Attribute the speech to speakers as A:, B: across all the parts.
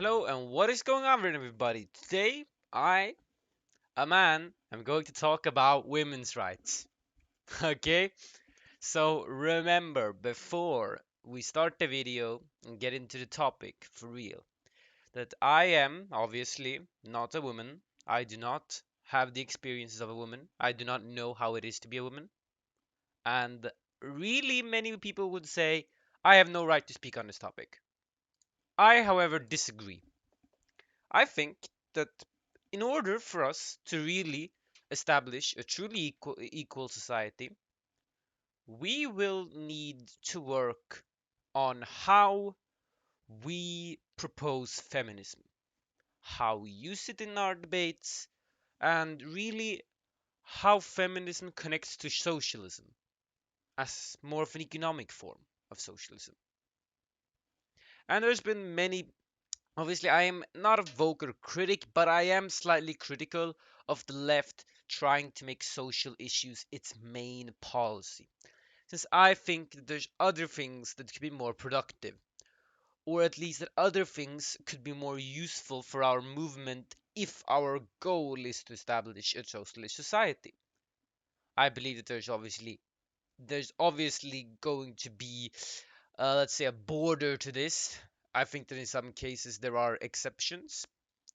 A: Hello and what is going on everybody? Today, I, a man, am going to talk about women's rights. Okay? So remember, before we start the video and get into the topic for real, that I am obviously not a woman. I do not have the experiences of a woman. I do not know how it is to be a woman. And really many people would say I have no right to speak on this topic. I, however, disagree. I think that in order for us to really establish a truly equal society, we will need to work on how we propose feminism, how we use it in our debates, and really how feminism connects to socialism as more of an economic form of socialism. And there's been many. Obviously, I am not a vocal critic, but I am slightly critical of the left trying to make social issues its main policy. Since I think that there's other things that could be more productive, or at least that other things could be more useful for our movement if our goal is to establish a socialist society. I believe that there's obviously going to be let's say a border to this. I think that in some cases there are exceptions,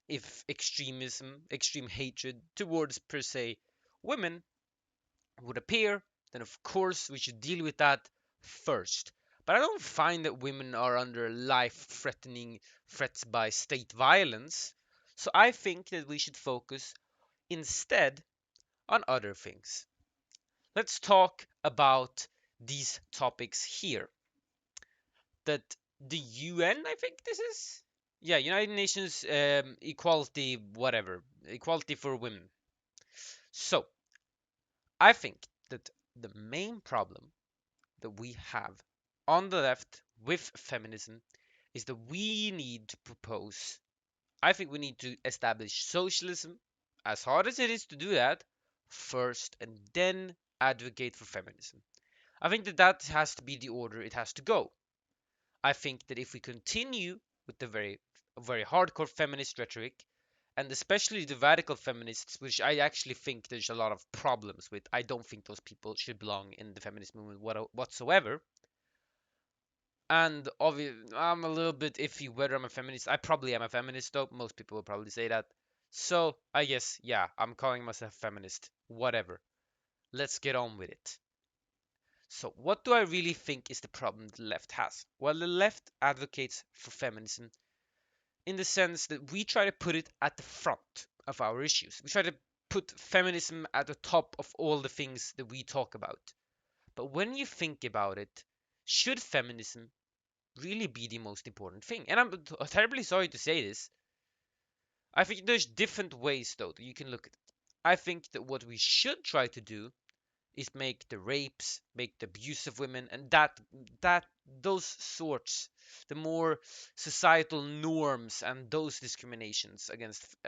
A: if extreme hatred towards per se women would appear, then of course we should deal with that first. But I don't find that women are under life-threatening threats by state violence, so I think that we should focus instead on other things. Let's talk about these topics here. That the UN, I think this is, yeah, United Nations equality, whatever, equality for women. So I think that the main problem that we have on the left with feminism is that we need to propose, I think we need to establish socialism, as hard as it is to do that, first, and then advocate for feminism. I think that that has to be the order it has to go. I think that if we continue with the very hardcore feminist rhetoric, and especially the radical feminists, which I actually think there's a lot of problems with. I don't think those people should belong in the feminist movement whatsoever. And I'm a little bit iffy whether I'm a feminist. I probably am a feminist, though. Most people will probably say that. So I guess, yeah, I'm calling myself a feminist. Whatever. Let's get on with it. So, what do I really think is the problem the left has? Well, the left advocates for feminism in the sense that we try to put it at the front of our issues. We try to put feminism at the top of all the things that we talk about. But when you think about it, should feminism really be the most important thing? And I'm terribly sorry to say this. I think there's different ways, though, that you can look at it. I think that what we should try to do is make the rapes, make the abuse of women, and that those sorts, the more societal norms and those discriminations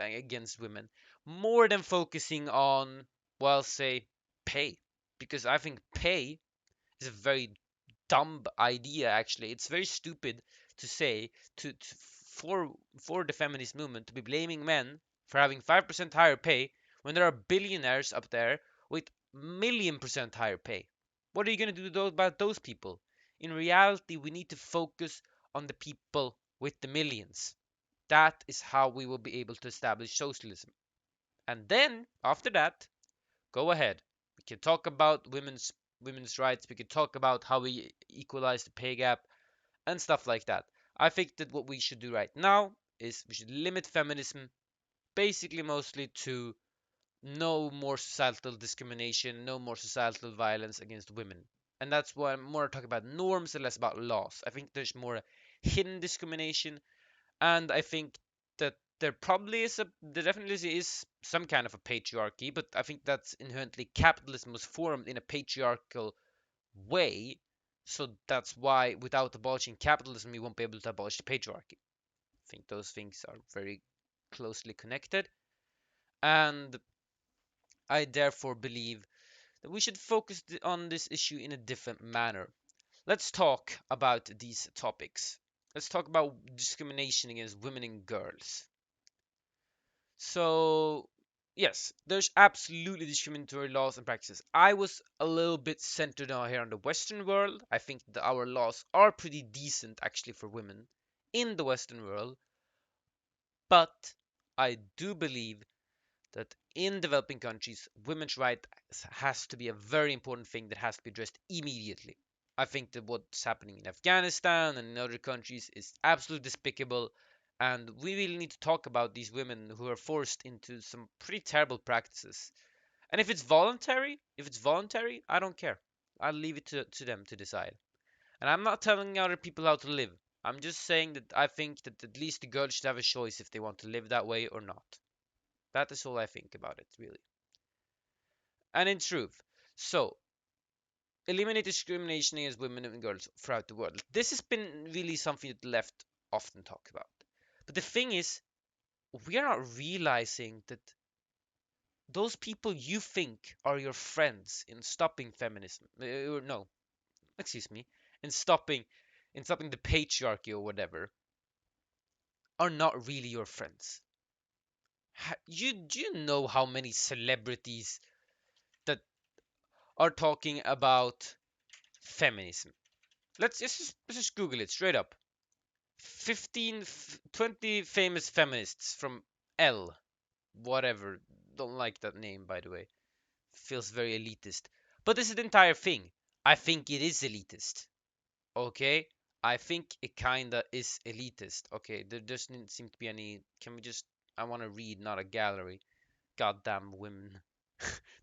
A: against women, more than focusing on, well, say pay, because I think pay is a very dumb idea. Actually, it's very stupid to say for the feminist movement to be blaming men for having 5% higher pay when there are billionaires up there with million% higher pay. What are you going to do about those people? In reality, we need to focus on the people with the millions. That is how we will be able to establish socialism. And then, after that, go ahead. We can talk about women's rights. We can talk about how we equalize the pay gap and stuff like that. I think that what we should do right now is we should limit feminism basically mostly to no more societal discrimination, no more societal violence against women. And that's why I'm more talking about norms and less about laws. I think there's more hidden discrimination, and I think that there definitely is some kind of a patriarchy, but I think that's inherently capitalism was formed in a patriarchal way. So that's why without abolishing capitalism, we won't be able to abolish the patriarchy. I think those things are very closely connected. And I therefore believe that we should focus on this issue in a different manner. Let's talk about these topics. Let's talk about discrimination against women and girls. So, yes, there's absolutely discriminatory laws and practices. I was a little bit centered on here on the Western world. I think that our laws are pretty decent actually for women in the Western world, but I do believe that in developing countries, women's rights has to be a very important thing that has to be addressed immediately. I think that what's happening in Afghanistan and in other countries is absolutely despicable, and we really need to talk about these women who are forced into some pretty terrible practices. And if it's voluntary, I don't care. I'll leave it to them to decide. And I'm not telling other people how to live. I'm just saying that I think that at least the girls should have a choice if they want to live that way or not. That is all I think about it, really. And in truth, so eliminate discrimination against women and girls throughout the world. This has been really something that the left often talk about. But the thing is, we are not realizing that those people you think are your friends in stopping feminism, or no, excuse me, in stopping, in stopping the patriarchy or whatever, are not really your friends. Do you know how many celebrities that are talking about feminism? Let's just Google it straight up. 15, 20 famous feminists from L, whatever. Don't like that name, by the way. Feels very elitist. But this is the entire thing. I think it is elitist. Okay? I think it kinda is elitist. Okay, there doesn't seem to be any. Can we just. I want to read, not a gallery. Goddamn women.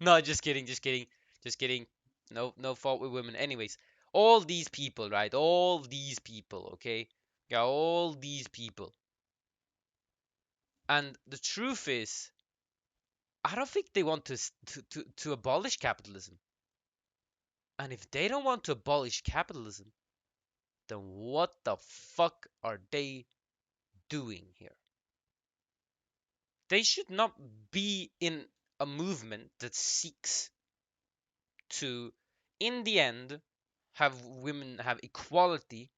A: No, just kidding, just kidding, just kidding. No, no fault with women. Anyways, all these people, right? All these people, okay? Yeah, all these people. And the truth is, I don't think they want to abolish capitalism. And if they don't want to abolish capitalism, then what the fuck are they doing here? They should not be in a movement that seeks to, in the end, have women have equality.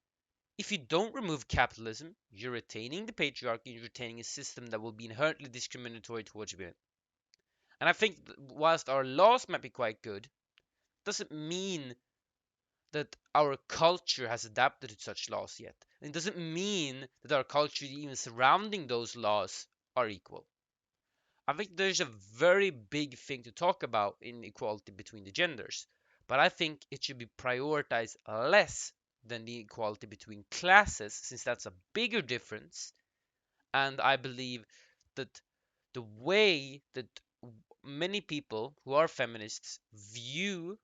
A: If you don't remove capitalism, you're retaining the patriarchy, you're retaining a system that will be inherently discriminatory towards women. And I think whilst our laws might be quite good, doesn't mean that our culture has adapted to such laws yet. And it doesn't mean that our culture, even surrounding those laws, are equal. I think there's a very big thing to talk about in equality between the genders, but I think it should be prioritized less than the equality between classes, since that's a bigger difference. And I believe that the way that many people who are feminists view,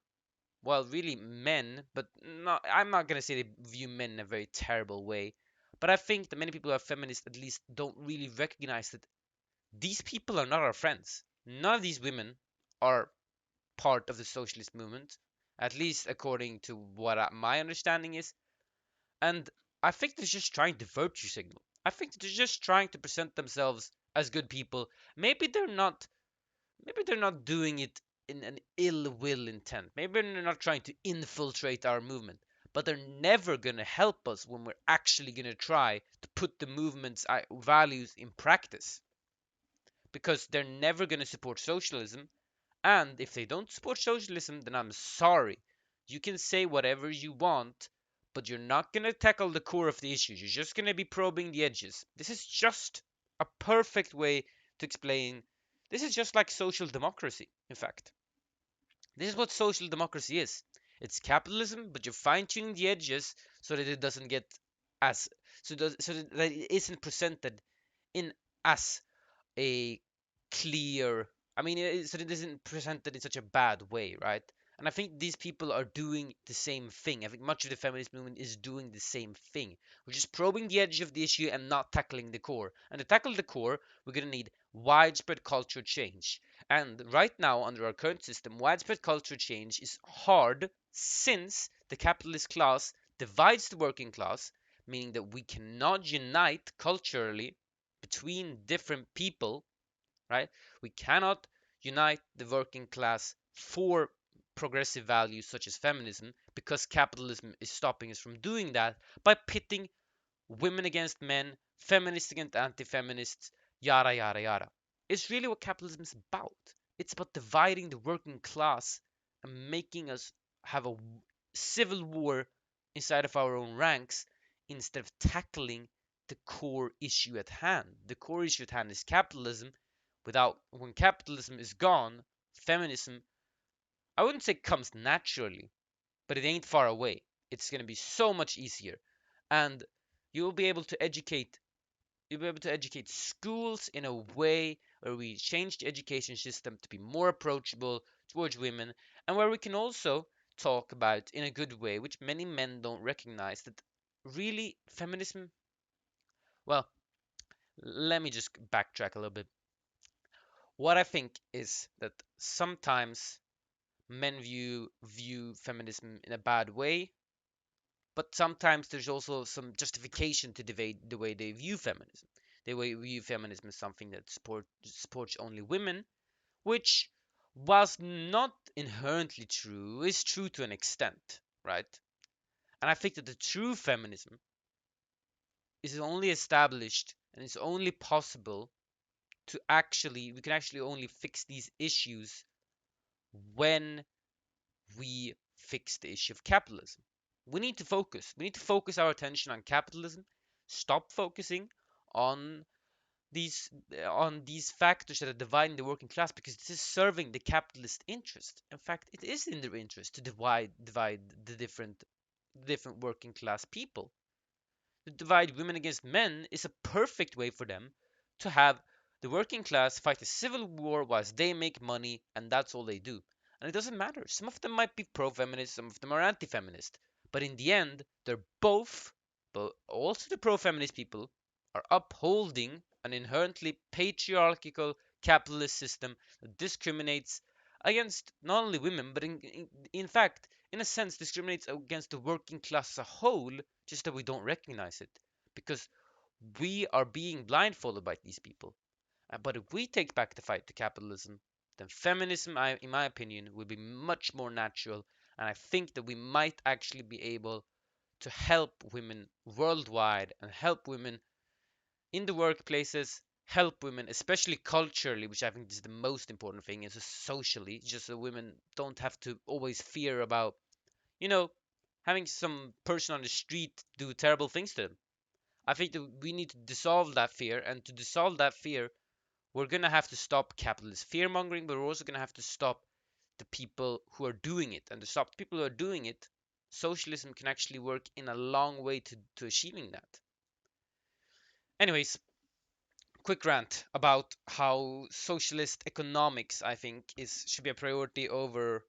A: well, really men, but not, I'm not gonna say they view men in a very terrible way, but I think that many people who are feminists at least don't really recognize that these people are not our friends. None of these women are part of the socialist movement, at least according to what my understanding is. And I think they're just trying to virtue signal. I think they're just trying to present themselves as good people. Maybe they're not. Maybe they're not doing it in an ill will intent. Maybe they're not trying to infiltrate our movement. But they're never gonna help us when we're actually gonna try to put the movement's values in practice, because they're never going to support socialism. And if they don't support socialism, then I'm sorry. You can say whatever you want, but you're not going to tackle the core of the issues. You're just going to be probing the edges. This is just a perfect way to explain. This is just like social democracy, in fact. This is what social democracy is. It's capitalism, but you're fine tuning the edges so that it doesn't get as so that it isn't presented in as a clear. I mean, so it isn't presented in such a bad way, right? And I think these people are doing the same thing. I think much of the feminist movement is doing the same thing. We're just probing the edge of the issue and not tackling the core. And to tackle the core, we're going to need widespread culture change. And right now, under our current system, widespread culture change is hard since the capitalist class divides the working class, meaning that we cannot unite culturally between different people, right? We cannot unite the working class for progressive values such as feminism, because capitalism is stopping us from doing that by pitting women against men, feminists against anti-feminists, yada yada yada. It's really what capitalism is about. It's about dividing the working class and making us have a civil war inside of our own ranks instead of tackling the core issue at hand. The core issue at hand is capitalism. Without when capitalism is gone, feminism, I wouldn't say comes naturally, but it ain't far away. It's going to be so much easier. And you'll be able to educate you'll be able to educate schools in a way where we change the education system to be more approachable towards women, and where we can also talk about in a good way, which many men don't recognize, that really feminism, well, let me just backtrack a little bit. What I think is that sometimes men view feminism in a bad way, but sometimes there's also some justification to the way they view feminism. They view feminism as something that supports only women, which, whilst not inherently true, is true to an extent, right? And I think that the true feminism is only established and it's only possible to actually, we can actually only fix these issues when we fix the issue of capitalism. We need to focus. We need to focus our attention on capitalism. Stop focusing on these factors that are dividing the working class, because this is serving the capitalist interest. In fact, it is in their interest to divide the different working class people. To divide women against men is a perfect way for them to have the working class fight a civil war whilst they make money, and that's all they do. And it doesn't matter. Some of them might be pro-feminist, some of them are anti-feminist, but in the end, they're both, but also the pro-feminist people are upholding an inherently patriarchal capitalist system that discriminates against not only women, but in fact, in a sense, discriminates against the working class as a whole, just that we don't recognize it because we are being blindfolded by these people. But if we take back the fight to capitalism, then feminism, in my opinion, will be much more natural. And I think that we might actually be able to help women worldwide and help women in the workplaces, help women, especially culturally, which I think is the most important thing, is socially, just so women don't have to always fear about, you know, having some person on the street do terrible things to them. I think that we need to dissolve that fear, and to dissolve that fear, we're gonna have to stop capitalist fear mongering, but we're also gonna have to stop the people who are doing it. And to stop the people who are doing it, socialism can actually work in a long way to achieving that. Anyways, quick rant about how socialist economics, I think, is should be a priority over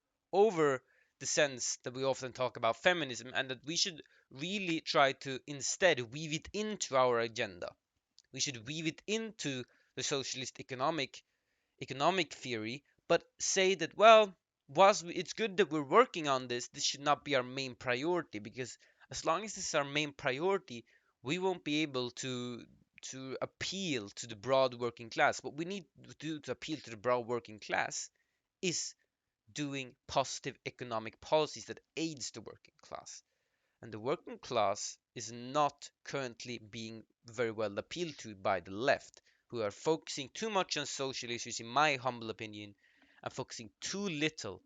A: the sense that we often talk about feminism, and that we should really try to instead weave it into our agenda. We should weave it into the socialist economic theory, but say that, well, whilst it's good that we're working on this, this should not be our main priority, because as long as this is our main priority, we won't be able to appeal to the broad working class. What we need to do to appeal to the broad working class is doing positive economic policies that aids the working class. And the working class is not currently being very well appealed to by the left, who are focusing too much on social issues, in my humble opinion, and focusing too little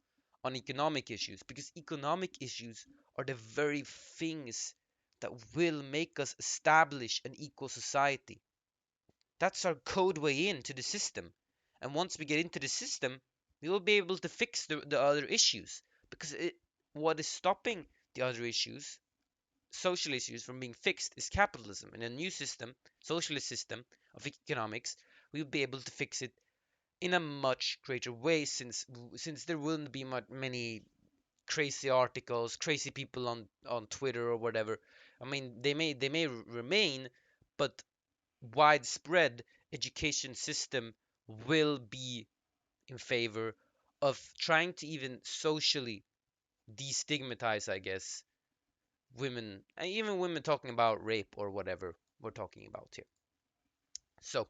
A: on economic issues, because economic issues are the very things that will make us establish an equal society. That's our code way into the system. And once we get into the system, we will be able to fix the other issues. Because what is stopping the other issues, social issues, from being fixed is capitalism. In a new system, socialist system of economics, we'll be able to fix it in a much greater way, since there wouldn't be many crazy articles, crazy people on Twitter or whatever. I mean, they may remain, but widespread education system will be in favor of trying to even socially destigmatize, I guess, women, and even women talking about rape or whatever we're talking about here. So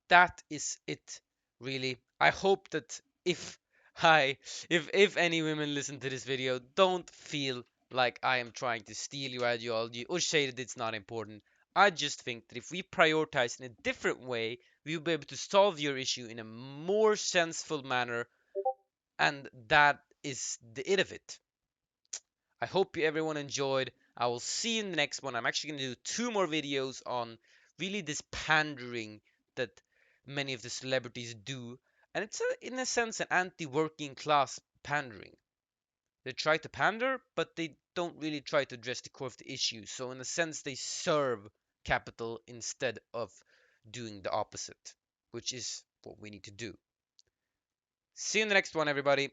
A: that is it, really. I hope that I if any women listen to this video, don't feel like I am trying to steal your ideology or say that it's not important. I just think that if we prioritize in a different way, we will be able to solve your issue in a more senseful manner, and that is the it of it. I hope everyone enjoyed. I will see you in the next one. I'm actually going to do two more videos on really this pandering that many of the celebrities do. And it's in a sense an anti-working class pandering. They try to pander, but they don't really try to address the core of the issue. So in a sense, they serve capital instead of doing the opposite, which is what we need to do. See you in the next one, everybody.